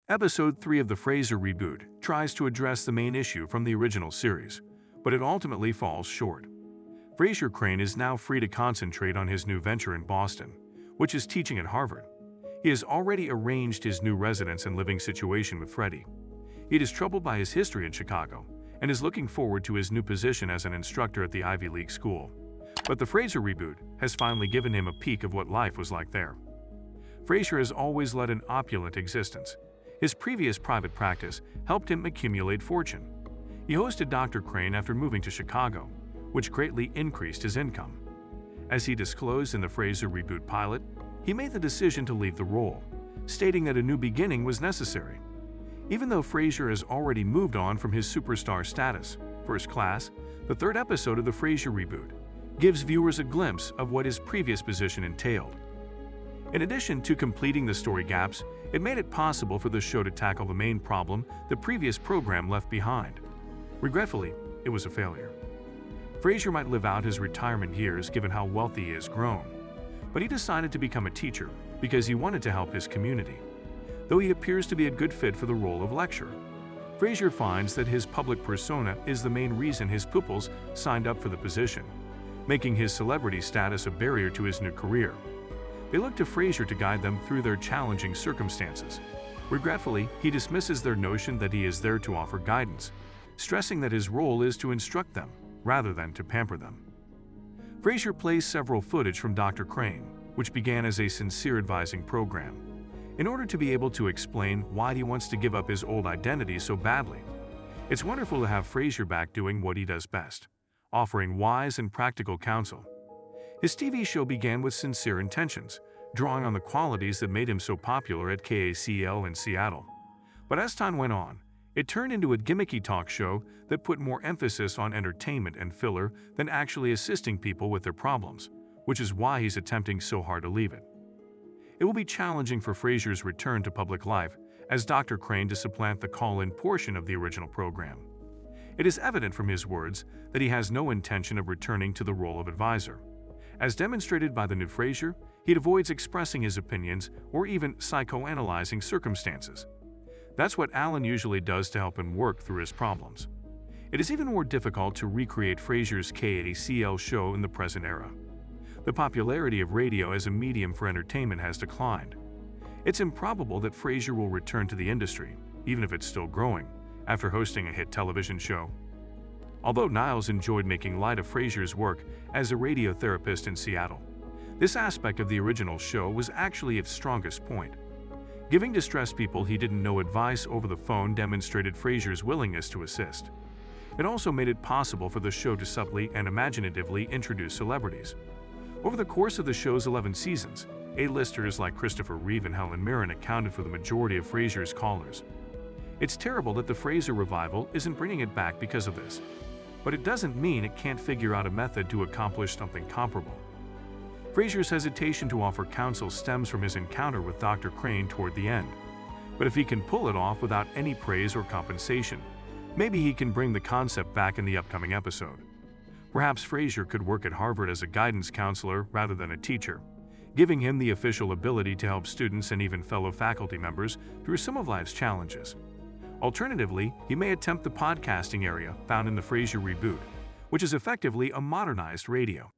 Episode 3 of the Frasier reboot tries to address the main issue from the original series, but it ultimately falls short. Frasier Crane is now free to concentrate on his new venture in Boston, which is teaching at Harvard. He has already arranged his new residence and living situation with Freddie. He is troubled by his history in Chicago and is looking forward to his new position as an instructor at the Ivy League school. But the Frasier reboot has finally given him a peek of what life was like there. Frasier has always led an opulent existence. His previous private practice helped him accumulate fortune. He hosted Dr. Crane after moving to Chicago, which greatly increased his income. As he disclosed in the Frasier reboot pilot, he made the decision to leave the role, stating that a new beginning was necessary. Even though Frasier has already moved on from his superstar status, First Class, the third episode of the Frasier reboot gives viewers a glimpse of what his previous position entailed. In addition to completing the story gaps, it made it possible for the show to tackle the main problem the previous program left behind. Regretfully, it was a failure. Frasier might live out his retirement years given how wealthy he has grown, but he decided to become a teacher because he wanted to help his community. Though he appears to be a good fit for the role of lecturer, Frasier finds that his public persona is the main reason his pupils signed up for the position, making his celebrity status a barrier to his new career. They look to Frasier to guide them through their challenging circumstances. Regretfully, he dismisses their notion that he is there to offer guidance, stressing that his role is to instruct them, rather than to pamper them. Frasier plays several footage from Dr. Crane, which began as a sincere advising program, in order to be able to explain why he wants to give up his old identity so badly. It's wonderful to have Frasier back doing what he does best, offering wise and practical counsel. His TV show began with sincere intentions, drawing on the qualities that made him so popular at KACL in Seattle. But as time went on, it turned into a gimmicky talk show that put more emphasis on entertainment and filler than actually assisting people with their problems, which is why he's attempting so hard to leave it. It will be challenging for Frasier's return to public life as Dr. Crane to supplant the call-in portion of the original program. It is evident from his words that he has no intention of returning to the role of advisor. As demonstrated by the new Frasier, he avoids expressing his opinions or even psychoanalyzing circumstances. That's what Alan usually does to help him work through his problems. It is even more difficult to recreate Frasier's KACL show in the present era. The popularity of radio as a medium for entertainment has declined. It's improbable that Frasier will return to the industry, even if it's still growing, after hosting a hit television show. Although Niles enjoyed making light of Frasier's work as a radio therapist in Seattle, this aspect of the original show was actually its strongest point. Giving distressed people he didn't know advice over the phone demonstrated Frasier's willingness to assist. It also made it possible for the show to subtly and imaginatively introduce celebrities. Over the course of the show's 11 seasons, A-listers like Christopher Reeve and Helen Mirren accounted for the majority of Frasier's callers. It's terrible that the Frasier revival isn't bringing it back because of this, but it doesn't mean it can't figure out a method to accomplish something comparable. Frasier's hesitation to offer counsel stems from his encounter with Dr. Crane toward the end, but if he can pull it off without any praise or compensation, maybe he can bring the concept back in the upcoming episode. Perhaps Frasier could work at Harvard as a guidance counselor rather than a teacher, giving him the official ability to help students and even fellow faculty members through some of life's challenges. Alternatively, he may attempt the podcasting area found in the Frasier reboot, which is effectively a modernized radio.